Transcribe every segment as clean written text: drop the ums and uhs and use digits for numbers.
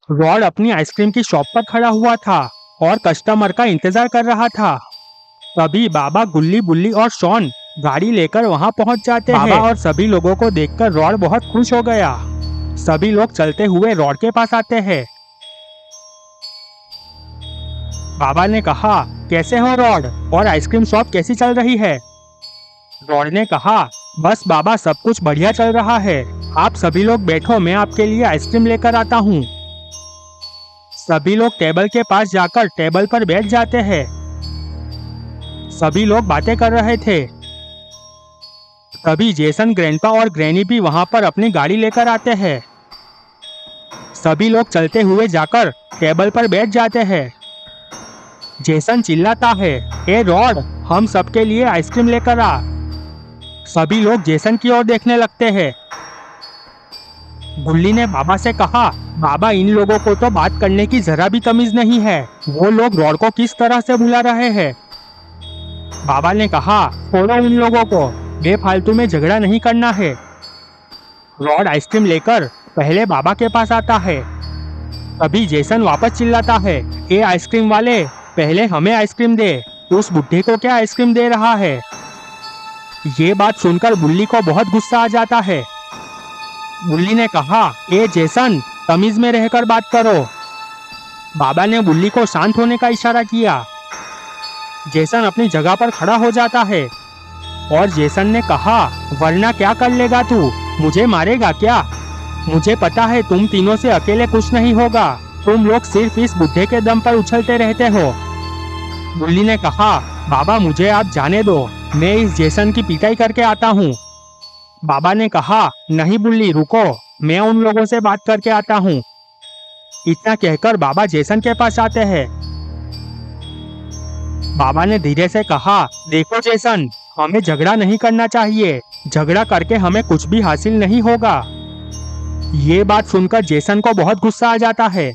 Rod अपनी ice cream की shop पर खड़ा हुआ था और कस्टमर का इंतजार कर रहा था। तभी बाबा, गुल्ली, बुल्ली और शॉन गाड़ी लेकर वहां पहुंच जाते हैं। बाबा और सभी लोगों को देखकर रॉड बहुत खुश हो गया। सभी लोग चलते हुए रॉड के पास आते हैं। बाबा ने कहा, कैसे हो रॉड, और आइसक्रीम शॉप कैसी चल रही है? रॉड ने कहा, बस बाबा, सब कुछ बढ़िया चल रहा है। आप सभी लोग बैठो, मैं आपके लिए आइसक्रीम लेकर आता हूँ। सभी लोग टेबल के पास जाकर टेबल पर बैठ जाते हैं। सभी लोग बातें कर रहे थे। तभी जेसन, ग्रैंडपा और ग्रैनी भी वहां पर अपनी गाड़ी लेकर आते हैं। सभी लोग चलते हुए जाकर टेबल पर बैठ जाते हैं। जेसन चिल्लाता है, ए रॉड, हम सबके लिए आइसक्रीम लेकर आ। सभी लोग जेसन की ओर देखने लगते हैं। गुल्ली ने बाबा से कहा, बाबा, इन लोगों को तो बात करने की जरा भी तमीज नहीं है। वो लोग रॉड को किस तरह से बुला रहे हैं। बाबा ने कहा, छोड़ो उन लोगों को, बेफालतू में झगड़ा नहीं करना है। रॉड आइसक्रीम लेकर पहले बाबा के पास आता है। तभी जेसन वापस चिल्लाता है, ए आइसक्रीम वाले, पहले हमें आइसक्रीम दे, उस बुढ़े को क्या आइसक्रीम दे रहा है। ये बात सुनकर बुल्ली को बहुत गुस्सा आ जाता है। बुल्ली ने कहा, ए जेसन, तमीज में रहकर बात करो। बाबा ने बुल्ली को शांत होने का इशारा किया। जेसन अपनी जगह पर खड़ा हो जाता है और जेसन ने कहा, वरना क्या कर लेगा तू, मुझे मारेगा क्या? मुझे पता है तुम तीनों से अकेले कुछ नहीं होगा, तुम लोग सिर्फ इस बुढ़े के दम पर उछलते रहते हो। बुल्ली ने कहा, बाबा, मुझे आप जाने दो, मैं इस जेसन की पिटाई करके आता हूँ। बाबा ने कहा, नहीं बुल्ली, रुको, मैं उन लोगों से बात करके आता हूँ। इतना कहकर बाबा जेसन के पास आते हैं। बाबा ने धीरे से कहा, देखो जेसन, हमें झगड़ा नहीं करना चाहिए, झगड़ा करके हमें कुछ भी हासिल नहीं होगा। ये बात सुनकर जेसन को बहुत गुस्सा आ जाता है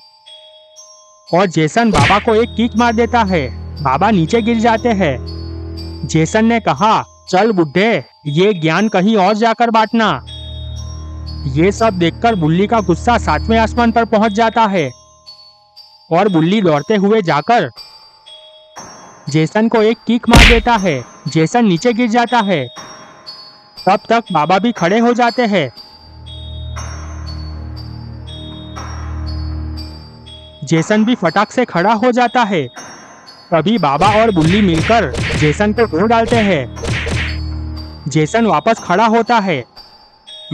और जेसन बाबा को एक किक मार देता है। बाबा नीचे गिर जाते हैं। जेसन ने कहा, चल बुड्ढे, ये ज्ञान कहीं और जाकर बांटना। ये सब देखकर बुल्ली का गुस्सा 7वें आसमान पर पहुंच जाता है और बुल्ली दौड़ते हुए जाकर जेसन को एक किक मार देता है। जेसन नीचे गिर जाता है। तब तक बाबा भी खड़े हो जाते हैं। जेसन भी फटाक से खड़ा हो जाता है। तभी बाबा और बुल्ली मिलकर जेसन को ढो डालते हैं। जेसन वापस खड़ा होता है।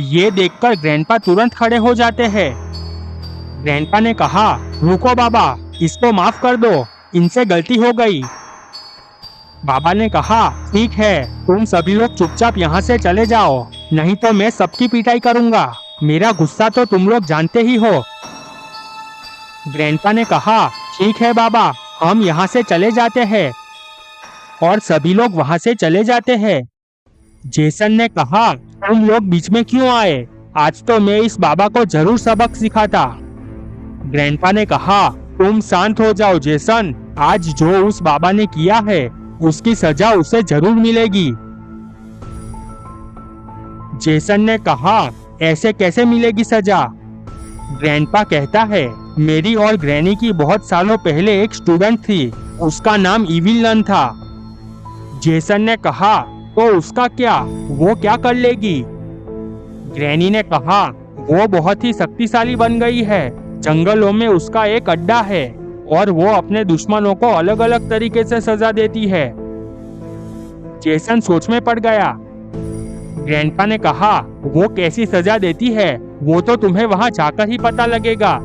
ये देखकर ग्रैंडपा तुरंत खड़े हो जाते हैं। ग्रैंडपा ने कहा, रुको बाबा, इसको माफ कर दो, इनसे गलती हो गई। बाबा ने कहा, ठीक है, तुम सभी लोग चुपचाप यहाँ से चले जाओ, नहीं तो मैं सबकी पिटाई करूंगा। मेरा गुस्सा तो तुम लोग जानते ही हो। ग्रैंडपा ने कहा, ठीक है बाबा, हम यहाँ से चले जाते हैं। और सभी लोग वहाँ से चले जाते हैं। जेसन ने कहा, तुम लोग बीच में क्यों आए? आज तो मैं इस बाबा को जरूर सबक सिखाता। ग्रैंडपा ने कहा, तुम शांत हो जाओ जेसन, आज जो उस बाबा ने किया है उसकी सजा उसे जरूर मिलेगी। जेसन ने कहा, ऐसे कैसे मिलेगी सजा? ग्रैंडपा कहता है, मेरी और ग्रैनी की बहुत सालों पहले एक स्टूडेंट थी, उसका नाम इविल नन था। जेसन ने कहा, तो उसका क्या, वो क्या कर लेगी? ग्रैनी ने कहा, वो बहुत ही शक्तिशाली बन गई है, जंगलों में उसका एक अड्डा है और वो अपने दुश्मनों को अलग अलग तरीके से सजा देती है। जेसन सोच में पड़ गया। ग्रैंडपा ने कहा, वो कैसी सजा देती है, वो तो तुम्हें वहां जाकर ही पता लगेगा।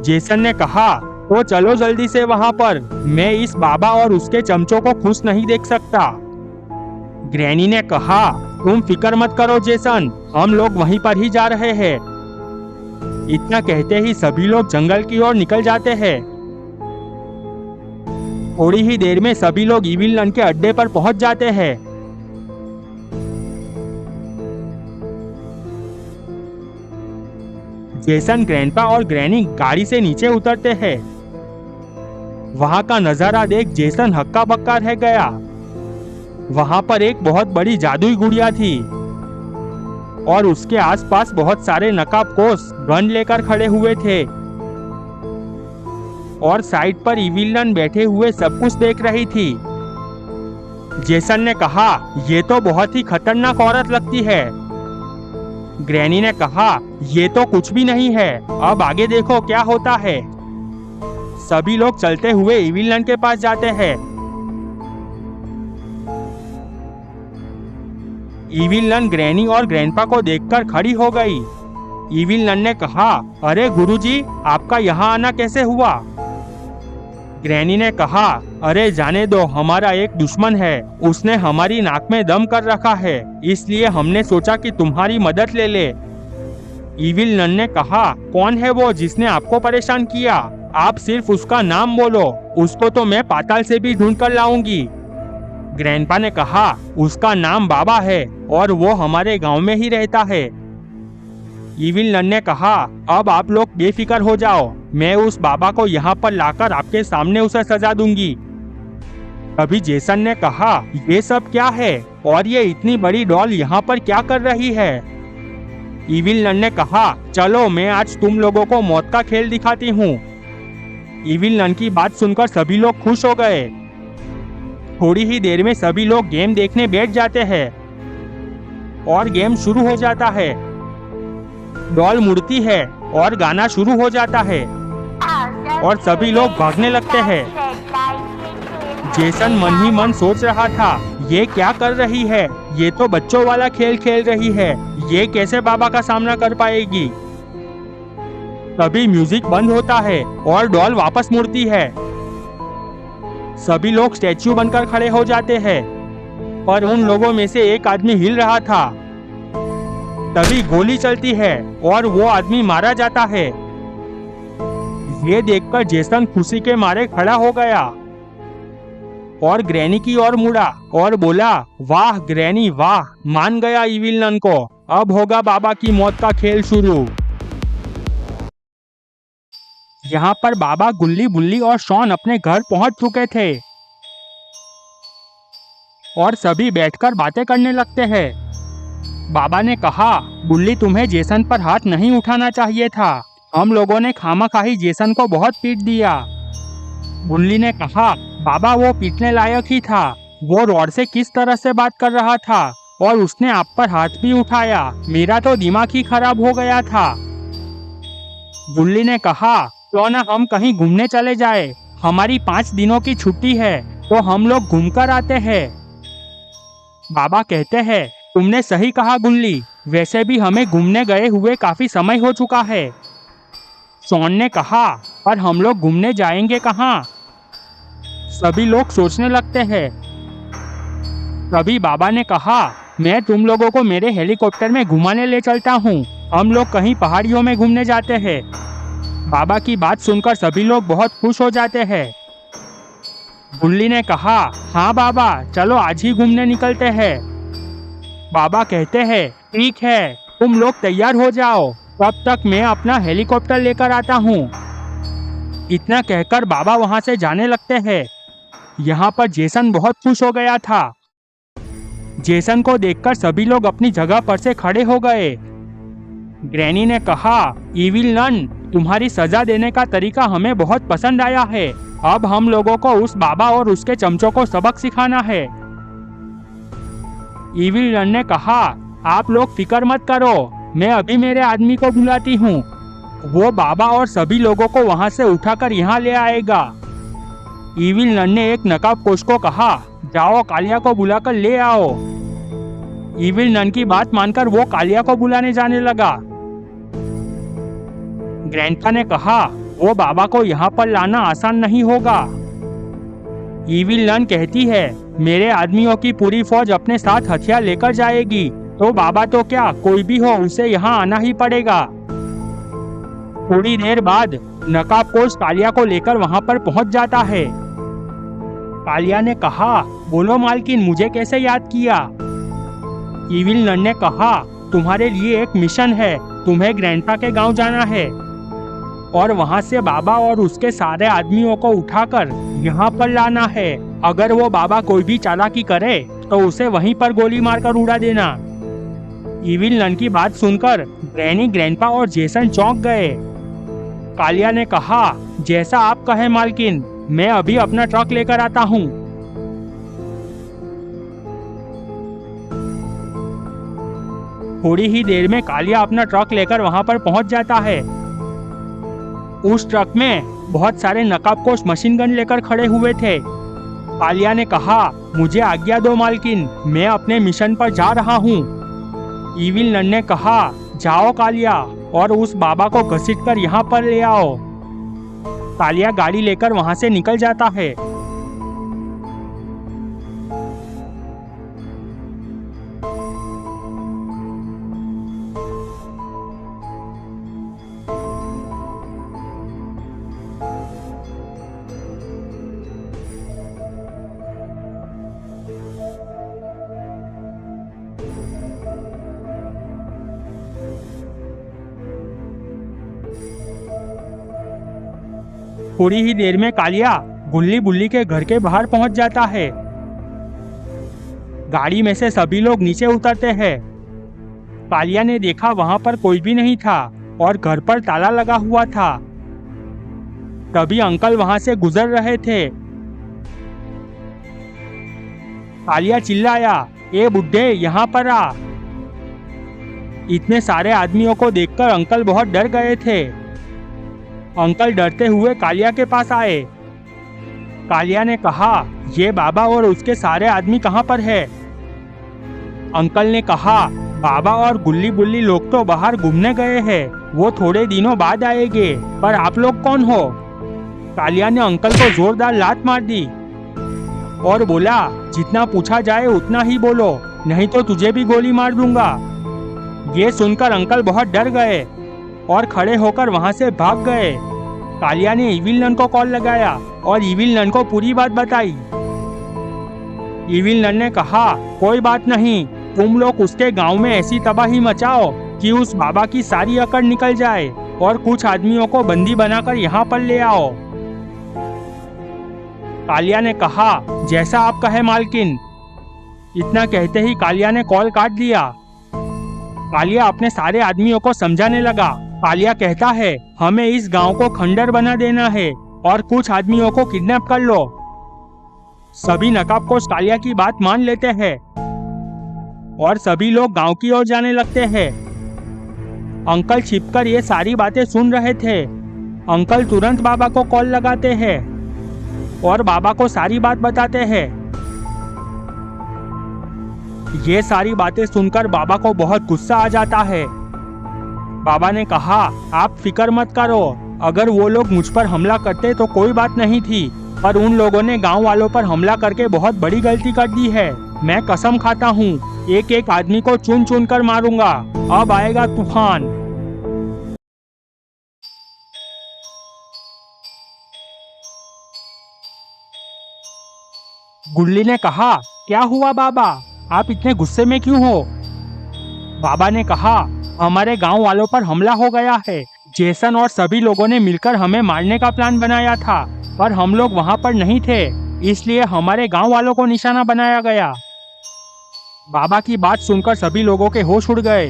जेसन ने कहा, तो चलो जल्दी से वहां पर, मैं इस बाबा और उसके चमचों को खुश नहीं देख सकता। ग्रैनी ने कहा, तुम फिक्र मत करो जेसन, हम लोग वहीं पर ही जा रहे हैं। इतना कहते ही सभी लोग जंगल की ओर निकल जाते हैं। थोड़ी ही देर में सभी लोग इविल नन के अड्डे पर पहुंच जाते हैं। जेसन, ग्रैंडपा और ग्रैनी गाड़ी से नीचे उतरते हैं। वहां का नजारा देख जेसन हक्का बक्का रह गया। वहां पर एक बहुत बड़ी जादुई गुड़िया थी और उसके आसपास बहुत सारे नकाबपोश गन लेकर खड़े हुए थे। और साइड पर इविल नन बैठे हुए सब कुछ देख रही थी। जेसन ने कहा, ये तो बहुत ही खतरनाक औरत लगती है। ग्रैनी ने कहा, ये तो कुछ भी नहीं है, अब आगे देखो क्या होता है। सभी लोग चलते हुए इविल नन के पास जाते हैं। इविल नन ग्रैनी और ग्रैंडपा को देखकर खड़ी हो गई। इविल नन ने कहा, अरे गुरुजी, आपका यहाँ आना कैसे हुआ? ग्रैनी ने कहा, अरे जाने दो, हमारा एक दुश्मन है, उसने हमारी नाक में दम कर रखा है, इसलिए हमने सोचा कि तुम्हारी मदद ले ले। इविल नन ने कहा, कौन है वो जिसने आपको परेशान किया? आप सिर्फ उसका नाम बोलो, उसको तो मैं पाताल से भी ढूंढ कर लाऊंगी। ग्रैंडपा ने कहा, उसका नाम बाबा है और वो हमारे गांव में ही रहता है। इविल नन ने कहा, अब आप लोग बेफिक्र हो जाओ, मैं उस बाबा को यहाँ पर लाकर आपके सामने उसे सजा दूंगी। अभी जेसन ने कहा, ये सब क्या है और ये इतनी बड़ी डॉल यहाँ पर क्या कर रही है? इविल नन ने कहा, चलो मैं आज तुम लोगों को मौत का खेल दिखाती हूँ। इविल नन की बात सुनकर सभी लोग खुश हो गए। थोड़ी ही देर में सभी लोग गेम देखने बैठ जाते हैं और गेम शुरू हो जाता है। डॉल मुड़ती है और गाना शुरू हो जाता है और सभी लोग भागने लगते हैं। जेसन मन ही मन सोच रहा था, ये क्या कर रही है? ये तो बच्चों वाला खेल खेल रही है, ये कैसे बाबा का सामना कर पाएगी? तभी म्यूजिक बंद होता है और डॉल वापस मुड़ती है। सभी लोग स्टैच्यू बनकर खड़े हो जाते हैं, पर उन लोगों में से एक आदमी हिल रहा था। तभी गोली चलती है और वो आदमी मारा जाता है। ये देखकर जेसन खुशी के मारे खड़ा हो गया और ग्रैनी की ओर मुड़ा और बोला, वाह ग्रैनी वाह, मान गया इविल नन को, अब होगा बाबा की मौत का खेल शुरू। यहाँ पर बाबा, गुल्ली, बुल्ली और शॉन अपने घर पहुंच चुके थे और सभी बैठकर बातें करने लगते हैं। बाबा ने कहा, बुल्ली, तुम्हें जेसन पर हाथ नहीं उठाना चाहिए था, हम लोगों ने खामखाही जेसन को बहुत पीट दिया। बुल्ली ने कहा, बाबा वो पीटने लायक ही था, वो रॉड से किस तरह से बात कर रहा था और उसने आप पर हाथ भी उठाया, मेरा तो दिमाग ही खराब हो गया था। बुल्ली ने कहा, क्यों ना हम कहीं घूमने चले जाए, हमारी 5 दिनों की छुट्टी है तो हम लोग घूमकर आते हैं। बाबा कहते हैं, तुमने सही कहा गुल्ली, वैसे भी हमें घूमने गए हुए काफी समय हो चुका है। शॉन ने कहा, पर हम लोग घूमने जाएंगे कहाँ? सभी लोग सोचने लगते हैं। तभी बाबा ने कहा, मैं तुम लोगों को मेरे हेलीकॉप्टर में घुमाने ले चलता हूँ, हम लोग कहीं पहाड़ियों में घूमने जाते हैं। बाबा की बात सुनकर सभी लोग बहुत खुश हो जाते हैं। गुल्ली ने कहा, हाँ बाबा, चलो आज ही घूमने निकलते हैं। बाबा कहते हैं, ठीक है, तुम लोग तैयार हो जाओ, तब तक मैं अपना हेलीकॉप्टर लेकर आता हूँ। इतना कहकर बाबा वहाँ से जाने लगते हैं। यहाँ पर जेसन बहुत खुश हो गया था। जेसन को देखकर सभी लोग अपनी जगह पर से खड़े हो गए। ग्रैनी ने कहा, इविल नन, तुम्हारी सजा देने का तरीका हमें बहुत पसंद आया है, अब हम लोगों को उस बाबा और उसके चमचों को सबक सिखाना है। इविल नन ने कहा, आप लोग फिक्र मत करो, मैं अभी मेरे आदमी को बुलाती हूँ, वो बाबा और सभी लोगों को वहाँ से उठाकर यहाँ ले आएगा। इविल नन ने एक नकाबपोश को कहा, जाओ कालिया को बुलाकर ले आओ। इविल नन की बात मानकर वो कालिया को बुलाने जाने लगा। ग्रैंडपा ने कहा, वो बाबा को यहाँ पर लाना आसान नहीं होगा। इविल नन कहती है, मेरे आदमियों की पूरी फौज अपने साथ हथियार लेकर जाएगी, तो बाबा तो क्या, कोई भी हो, उसे यहाँ आना ही पड़ेगा। थोड़ी देर बाद नकाबपोश कालिया को लेकर वहाँ पर पहुँच जाता है। कालिया ने कहा, बोलो मालकिन, मुझे कैसे याद किया? इविल नन ने कहा, तुम्हारे लिए एक मिशन है, तुम्हें ग्रैंडपा के गांव जाना है और वहां से बाबा और उसके सारे आदमियों को उठाकर यहाँ पर लाना है। अगर वो बाबा कोई भी चालाकी करे तो उसे वहीं पर गोली मारकर उड़ा देना। इविल नन की बात सुनकर ग्रैनी, ग्रैंडपा और जेसन चौंक गए। कालिया ने कहा, जैसा आप कहे मालकिन, मैं अभी अपना ट्रक लेकर आता हूँ। थोड़ी ही देर में कालिया अपना ट्रक लेकर वहां पर पहुंच जाता है। उस ट्रक में बहुत सारे नकाबपोश मशीन गन लेकर खड़े हुए थे। कालिया ने कहा, मुझे आज्ञा दो मालकिन, मैं अपने मिशन पर जा रहा हूँ। इविल नन ने कहा, जाओ कालिया, और उस बाबा को घसीटकर यहाँ पर ले आओ। कालिया गाड़ी लेकर वहां से निकल जाता है। थोड़ी ही देर में कालिया गुल्ली बुल्ली के घर के बाहर पहुंच जाता है। गाड़ी में से सभी लोग नीचे उतरते हैं। कालिया ने देखा वहां पर कोई भी नहीं था और घर पर ताला लगा हुआ था। तभी अंकल वहां से गुजर रहे थे। कालिया चिल्लाया, ए बुड्ढे, यहाँ पर आ। इतने सारे आदमियों को देखकर अंकल बहुत डर गए थे। अंकल डरते हुए कालिया के पास आए। कालिया ने कहा, ये बाबा और उसके सारे आदमी कहाँ पर है? अंकल ने कहा, बाबा और गुल्ली बुल्ली लोग तो बाहर घूमने गए हैं, वो थोड़े दिनों बाद आएंगे, पर आप लोग कौन हो? कालिया ने अंकल को जोरदार लात मार दी और बोला, जितना पूछा जाए उतना ही बोलो, नहीं तो तुझे भी गोली मार दूंगा। ये सुनकर अंकल बहुत डर गए और खड़े होकर वहां से भाग गए। कालिया ने इविल नन को कॉल लगाया और इविल नन को पूरी बात बताई। इविल नन ने कहा, कोई बात नहीं, तुम लोग उसके गांव में ऐसी तबाही मचाओ कि उस बाबा की सारी अकड़ निकल जाए और कुछ आदमियों को बंदी बनाकर यहाँ पर ले आओ। कालिया ने कहा, जैसा आप कहे मालकिन। इतना कहते ही कालिया ने कॉल काट दिया। कालिया अपने सारे आदमियों को समझाने लगा। कालिया कहता है, हमें इस गांव को खंडर बना देना है और कुछ आदमियों को किडनैप कर लो। सभी नकाबपोश कालिया की बात मान लेते हैं और सभी लोग गांव की ओर जाने लगते हैं। अंकल छिपकर ये सारी बातें सुन रहे थे। अंकल तुरंत बाबा को कॉल लगाते हैं और बाबा को सारी बात बताते हैं। ये सारी बातें सुनकर बाबा को बहुत गुस्सा आ जाता है। बाबा ने कहा, आप फिक्र मत करो, अगर वो लोग मुझ पर हमला करते तो कोई बात नहीं थी, पर उन लोगों ने गांव वालों पर हमला करके बहुत बड़ी गलती कर दी है। मैं कसम खाता हूँ, एक एक आदमी को चुन चुन कर मारूंगा। अब आएगा तूफान। गुल्ली ने कहा, क्या हुआ बाबा, आप इतने गुस्से में क्यों हो? बाबा ने कहा, हमारे गांव वालों पर हमला हो गया है। जेसन और सभी लोगों ने मिलकर हमें मारने का प्लान बनाया था, पर हम लोग वहां पर नहीं थे, इसलिए हमारे गांव वालों को निशाना बनाया गया। बाबा की बात सुनकर सभी लोगों के होश उड़ गए।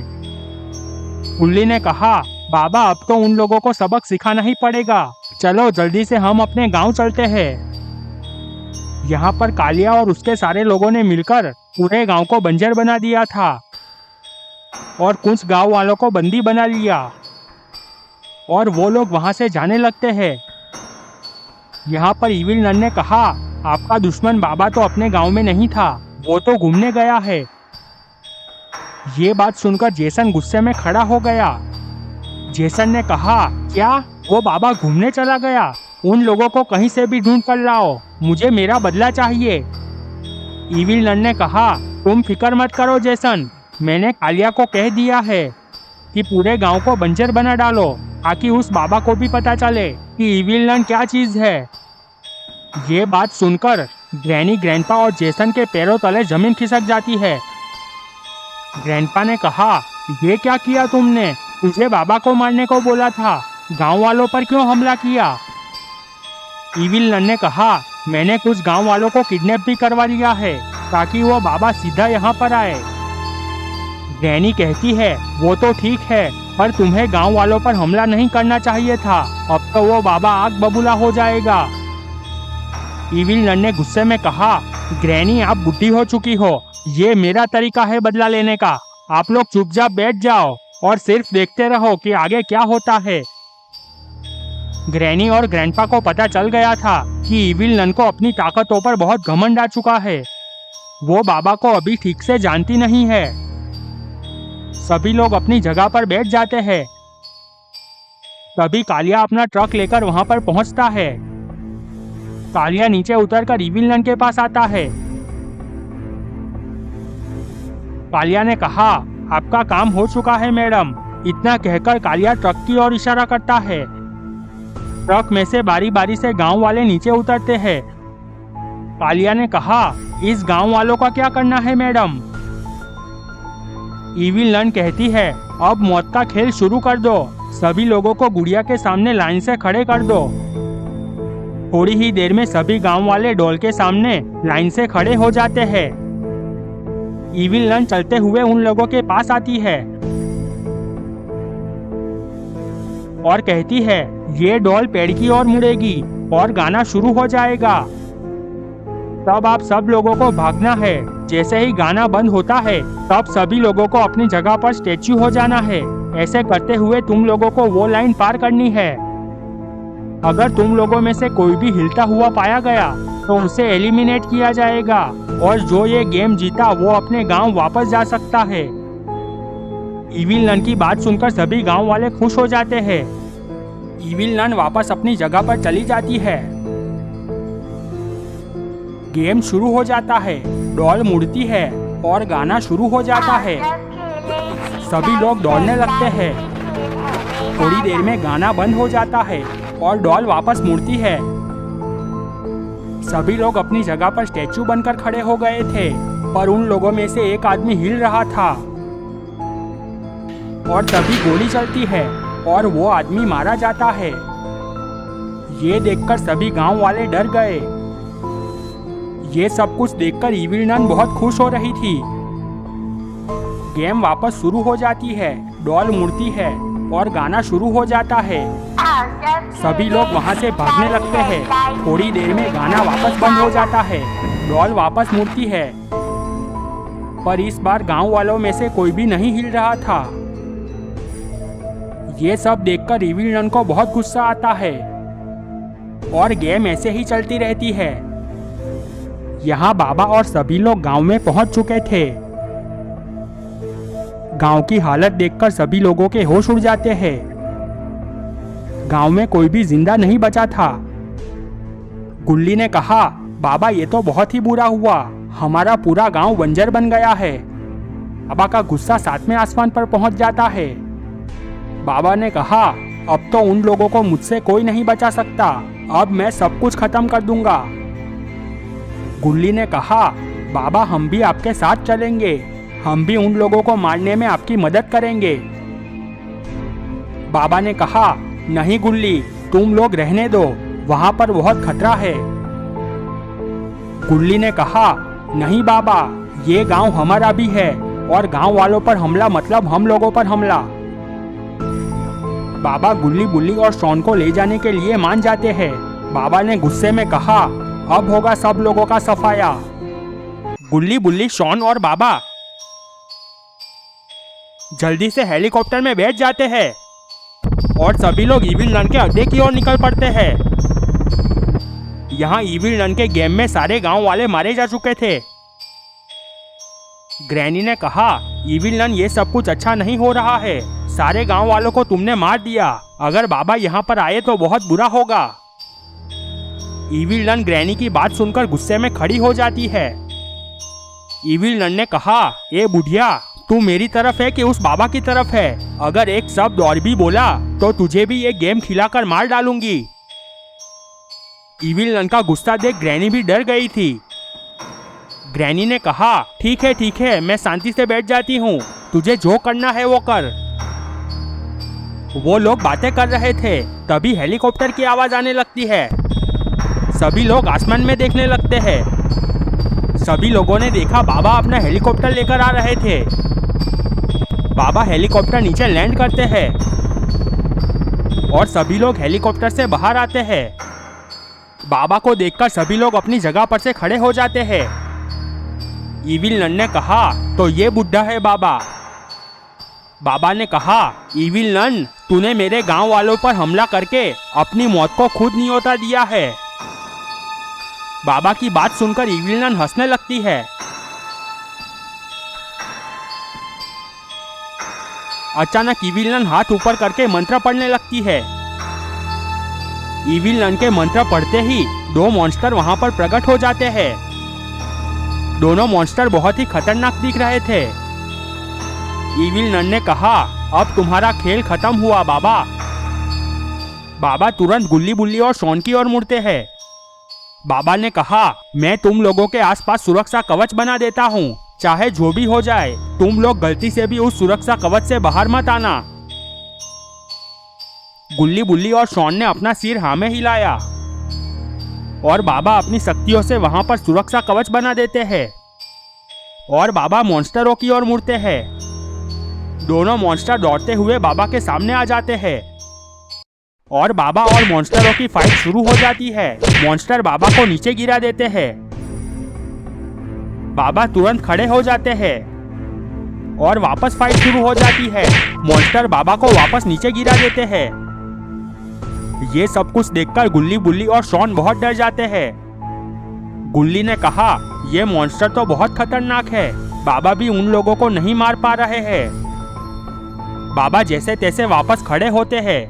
गुल्ली ने कहा, बाबा अब तो उन लोगों को सबक सिखाना ही पड़ेगा, चलो जल्दी से हम अपने गांव चलते हैं। यहाँ पर कालिया और उसके सारे लोगों ने मिलकर पूरे गांव को बंजर बना दिया था और कुछ गांव वालों को बंदी बना लिया और वो लोग वहां से जाने लगते हैं। यहाँ पर इविल नन ने कहा, आपका दुश्मन बाबा तो अपने गांव में नहीं था, वो तो घूमने गया है। ये बात सुनकर जेसन गुस्से में खड़ा हो गया। जेसन ने कहा, क्या वो बाबा घूमने चला गया? उन लोगों को कहीं से भी ढूंढ कर लाओ, मुझे मेरा बदला चाहिए। इविल नन ने कहा, तुम फिक्र मत करो जेसन, मैंने कालिया को कह दिया है कि पूरे गांव को बंजर बना डालो, ताकि उस बाबा को भी पता चले कि इविल नन क्या चीज है। ये बात सुनकर ग्रैनी, ग्रैंडपा और जेसन के पैरों तले जमीन खिसक जाती है। ग्रैंडपा ने कहा, ये क्या किया तुमने? तुझे बाबा को मारने को बोला था, गांव वालों पर क्यों हमला किया? इविल नन ने कहा, मैंने कुछ गांव वालों को किडनैप भी करवा लिया है, ताकि वो बाबा सीधा यहाँ पर आए। ग्रैनी कहती है, वो तो ठीक है, पर तुम्हें गांव वालों पर हमला नहीं करना चाहिए था। अब तो वो बाबा आग बबूला हो जाएगा। इविल नन ने गुस्से में कहा, ग्रैनी आप बुढ़ी हो चुकी हो, ये मेरा तरीका है बदला लेने का। आप लोग चुपचाप बैठ जाओ और सिर्फ देखते रहो कि आगे क्या होता है। ग्रैनी और ग्रैंडपा को पता चल गया था कि इविल नन को अपनी ताकतों पर बहुत घमंड आ चुका है। वो बाबा को अभी ठीक से जानती नहीं है। सभी लोग अपनी जगह पर बैठ जाते हैं। तभी कालिया अपना ट्रक लेकर वहां पर पहुंचता है। कालिया नीचे उतरकर इविल नन के पास आता है। कालिया ने कहा, आपका काम हो चुका है मैडम। इतना कहकर कालिया ट्रक की ओर इशारा करता है। ट्रक में से बारी बारी से गांव वाले नीचे उतरते हैं। कालिया ने कहा, इस गांव वालों का क्या करना है मैडम? इविल नन कहती है, अब मौत का खेल शुरू कर दो। सभी लोगों को गुड़िया के सामने लाइन से खड़े कर दो। थोड़ी ही देर में सभी गांव वाले डॉल के सामने लाइन से खड़े हो जाते हैं। इविल नन चलते हुए उन लोगों के पास आती है और कहती है, ये डॉल पेड़ की ओर मुड़ेगी और गाना शुरू हो जाएगा। तब आप सब लोगों को भागना है। जैसे ही गाना बंद होता है तब सभी लोगों को अपनी जगह पर स्टैच्यू हो जाना है। ऐसे करते हुए तुम लोगों को वो लाइन पार करनी है। अगर तुम लोगों में से कोई भी हिलता हुआ पाया गया तो उसे एलिमिनेट किया जाएगा और जो ये गेम जीता वो अपने गांव वापस जा सकता है। इविल नन की बात सुनकर सभी गांव वाले खुश हो जाते हैं। इविल नन वापस अपनी जगह पर चली जाती है। गेम शुरू हो जाता है। डॉल मुड़ती है और गाना शुरू हो जाता है। सभी लोग दौड़ने लगते हैं। थोड़ी देर में गाना बंद हो जाता है और डॉल वापस मुड़ती है। सभी लोग अपनी जगह पर स्टैच्यू बनकर खड़े हो गए थे, पर उन लोगों में से एक आदमी हिल रहा था और तभी गोली चलती है और वो आदमी मारा जाता है। ये देखकर सभी गांव वाले डर गए। ये सब कुछ देखकर इविल नन बहुत खुश हो रही थी। गेम वापस शुरू हो जाती है। डॉल मुड़ती है और गाना शुरू हो जाता है। सभी लोग वहां से भागने लगते हैं। थोड़ी देर में गाना वापस बंद हो जाता है। डॉल वापस मुड़ती है, पर इस बार गांव वालों में से कोई भी नहीं हिल रहा था। ये सब देखकर इविल नन को बहुत गुस्सा आता है और गेम ऐसे ही चलती रहती है। यहाँ बाबा और सभी लोग गांव में पहुंच चुके थे। गांव की हालत देखकर सभी लोगों के होश उड़ जाते हैं। गांव में कोई भी जिंदा नहीं बचा था। गुल्ली ने कहा, बाबा ये तो बहुत ही बुरा हुआ। हमारा पूरा गांव बंजर बन गया है। बाबा का गुस्सा सातवें आसमान पर पहुंच जाता है। बाबा ने कहा, अब तो उन लोगों को मुझसे कोई नहीं बचा सकता। अब मैं सब कुछ खत्म कर दूंगा। गुल्ली ने कहा, बाबा हम भी आपके साथ चलेंगे। हम भी उन लोगों को मारने में आपकी मदद करेंगे। बाबा ने कहा, नहीं गुल्ली, तुम लोग रहने दो, वहां पर बहुत खतरा है। गुल्ली ने कहा, नहीं बाबा, ये गांव हमारा भी है और गांव वालों पर हमला मतलब हम लोगों पर हमला। बाबा गुल्ली, बुल्ली और शॉन को ले जाने के लिए मान जाते हैं। बाबा ने गुस्से में कहा, अब होगा सब लोगों का सफाया। गुल्ली, बुल्ली, शॉन और बाबा जल्दी से हेलीकॉप्टर में बैठ जाते हैं और सभी लोग इविल नन के अड्डे की ओर निकल पड़ते हैं। यहाँ इविल नन के गेम में सारे गांव वाले मारे जा चुके थे। ग्रैनी ने कहा, इविल नन ये सब कुछ अच्छा नहीं हो रहा है। सारे गांव वालों को तुमने मार दिया। अगर बाबा यहाँ पर आए तो बहुत बुरा होगा। इविल नन ग्रैनी की बात सुनकर गुस्से में खड़ी हो जाती है। इविल नन ने कहा, ए बुढ़िया, तू मेरी तरफ है कि उस बाबा की तरफ है? अगर एक शब्द और भी बोला तो तुझे भी ये गेम खिलाकर मार डालूंगी। इविल नन का गुस्सा देख ग्रैनी भी डर गई थी। ग्रैनी ने कहा, ठीक है, मैं शांति से बैठ जाती हूँ। तुझे जो करना है वो कर। वो लोग बातें कर रहे थे, तभी हेलीकॉप्टर की आवाज आने लगती है। सभी लोग आसमान में देखने लगते हैं। सभी लोगों ने देखा बाबा अपना हेलीकॉप्टर लेकर आ रहे थे। बाबा हेलीकॉप्टर नीचे लैंड करते हैं और सभी लोग हेलीकॉप्टर से बाहर आते हैं। बाबा को देखकर सभी लोग अपनी जगह पर से खड़े हो जाते हैं। इविल नन ने कहा, तो ये बुढ़ा है बाबा। बाबा ने कहा, इविल नन, तूने मेरे गांव वालों पर हमला करके अपनी मौत को खुद न्योता दिया है। बाबा की बात सुनकर इविल नन हंसने लगती है। अचानक इविल नन हाथ ऊपर करके मंत्र पढ़ने लगती है। इविल नन के मंत्र पढ़ते ही दो मॉन्स्टर वहां पर प्रकट हो जाते हैं। दोनों मॉन्स्टर बहुत ही खतरनाक दिख रहे थे। इविल नन ने कहा, अब तुम्हारा खेल खत्म हुआ बाबा। बाबा तुरंत गुल्ली बुल्ली और शॉन की ओर मुड़ते हैं। बाबा ने कहा, मैं तुम लोगों के आसपास सुरक्षा कवच बना देता हूँ, चाहे जो भी हो जाए तुम लोग गलती से भी उस सुरक्षा कवच से बाहर मत आना। गुल्ली बुल्ली और शॉन ने अपना सिर हाँ में हिलाया और बाबा अपनी शक्तियों से वहां पर सुरक्षा कवच बना देते हैं और बाबा मॉन्स्टरों की ओर मुड़ते हैं। दोनों मॉन्स्टर दौड़ते हुए बाबा के सामने आ जाते हैं और बाबा और मॉन्स्टरों की फाइट शुरू हो जाती है। मॉन्स्टर बाबा को नीचे गिरा देते हैं। बाबा तुरंत खड़े हो जाते हैं और वापस फाइट शुरू हो जाती है। मॉन्स्टर बाबा को वापस नीचे गिरा देते हैं। ये सब कुछ देखकर गुल्ली बुल्ली और शॉन बहुत डर जाते हैं। गुल्ली ने कहा, ये मॉन्स्टर तो बहुत खतरनाक है, बाबा भी उन लोगों को नहीं मार पा रहे हैं। बाबा जैसे तैसे वापस खड़े होते हैं,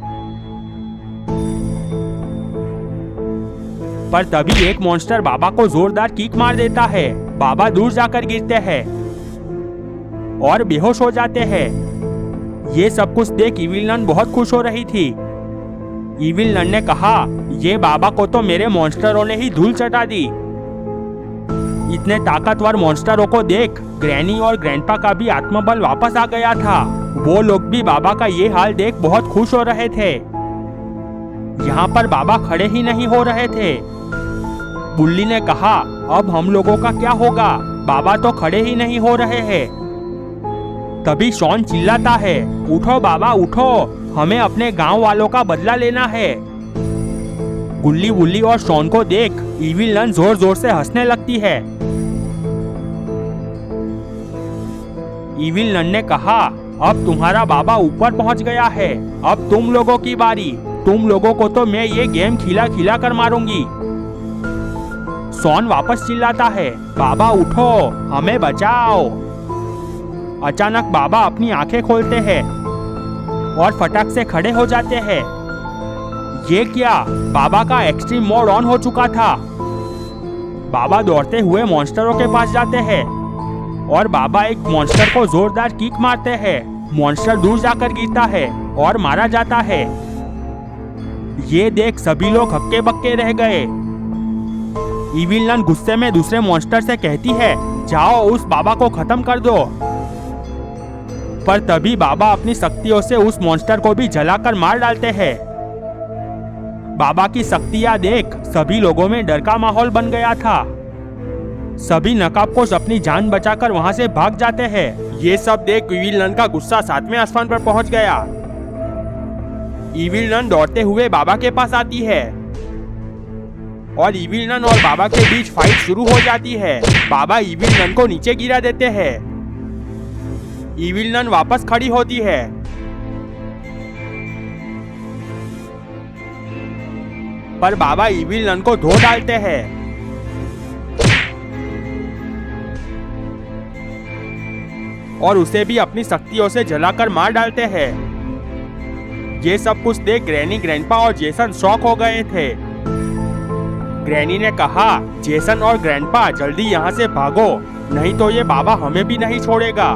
पर तभी एक मॉन्स्टर बाबा को जोरदार किक मार देता है। बाबा दूर जाकर गिरते हैं और बेहोश हो जाते हैं। ये सब कुछ देख इविल नन बहुत खुश हो रही थी। इविल नन ने कहा, ये बाबा को तो मेरे मॉन्स्टरों ने ही धूल चटा दी। इतने ताकतवर मॉन्स्टरों को देख ग्रैनी और ग्रैंडपा का भी आत्मबल वापस आ गया था। वो लोग भी बाबा का ये हाल देख बहुत खुश हो रहे थे। यहाँ पर बाबा खड़े ही नहीं हो रहे थे। बुल्ली ने कहा, अब हम लोगों का क्या होगा, बाबा तो खड़े ही नहीं हो रहे हैं। तभी शॉन चिल्लाता है, उठो बाबा उठो, हमें अपने गांव वालों का बदला लेना है। गुल्ली बुल्ली और शॉन को देख इविल नन जोर जोर से हंसने लगती है। इविल नन ने कहा, अब तुम्हारा बाबा ऊपर पहुंच गया है, अब तुम लोगों की बारी। तुम लोगों को तो मैं ये गेम खिला खिला कर मारूंगी। शॉन वापस चिल्लाता है, बाबा उठो, हमें बचाओ। अचानक बाबा अपनी आंखें खोलते हैं और फटाक से खड़े हो जाते हैं। ये क्या, बाबा का एक्सट्रीम मोड ऑन हो चुका था। बाबा दौड़ते हुए मॉन्स्टरों के पास जाते हैं और बाबा एक मॉन्स्टर को जोरदार किक मारते हैं। मॉन्स्टर दूर जाकर गिरता है और मारा जाता है। ये देख सभी लोग हक्के बक्के रह गए। इविल नन गुस्से में दूसरे मॉन्स्टर से कहती है, जाओ उस बाबा को खत्म कर दो। पर तभी बाबा अपनी शक्तियों से उस मॉन्स्टर को भी जलाकर मार डालते हैं। बाबा की शक्तियां देख सभी लोगों में डर का माहौल बन गया था। सभी नकाबपोश अपनी जान बचाकर वहां से भाग जाते हैं। ये सब देख इविल नन का गुस्सा 7वें आसमान पर पहुंच गया। इविल नन दौड़ते हुए बाबा के पास आती है और इविल नन और बाबा के बीच फाइट शुरू हो जाती है। बाबा इविल नन को नीचे गिरा देते हैं। इविल नन वापस खड़ी होती है। पर बाबा इविल नन को धो डालते हैं। और उसे भी अपनी शक्तियों से जलाकर मार डालते हैं। ये सब कुछ देख ग्रैनी, ग्रैंडपा और जेसन शॉक हो गए थे। ग्रैनी ने कहा, जेसन और ग्रैंडपा जल्दी यहाँ से भागो, नहीं तो ये बाबा हमें भी नहीं छोड़ेगा।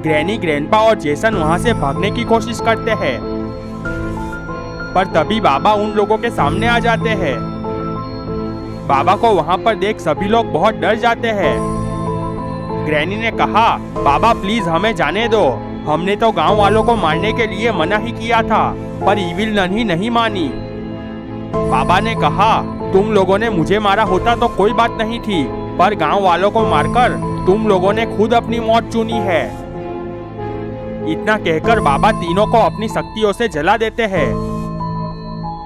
ग्रैनी, ग्रैंडपा और जेसन वहाँ से भागने की कोशिश करते हैं, पर तभी बाबा उन लोगों के सामने आ जाते हैं। बाबा को वहाँ पर देख सभी लोग बहुत डर जाते हैं। ग्रैनी ने कहा, बाबा प्लीज हमें जाने दो, हमने तो गांव वालों को मारने के लिए मना ही किया था, पर इविल नन ही नहीं मानी। बाबा ने कहा, तुम लोगों ने मुझे मारा होता तो कोई बात नहीं थी, पर गांव वालों को मारकर तुम लोगों ने खुद अपनी मौत चुनी है। इतना कहकर बाबा तीनों को अपनी शक्तियों से जला देते हैं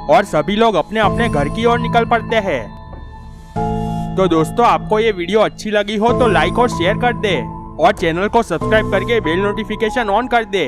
और सभी लोग अपने अपने घर की ओर निकल पड़ते हैं। तो दोस्तों, आपको ये वीडियो अच्छी लगी हो तो लाइक और शेयर कर दे और चैनल को सब्सक्राइब करके बेल नोटिफिकेशन ऑन कर दे।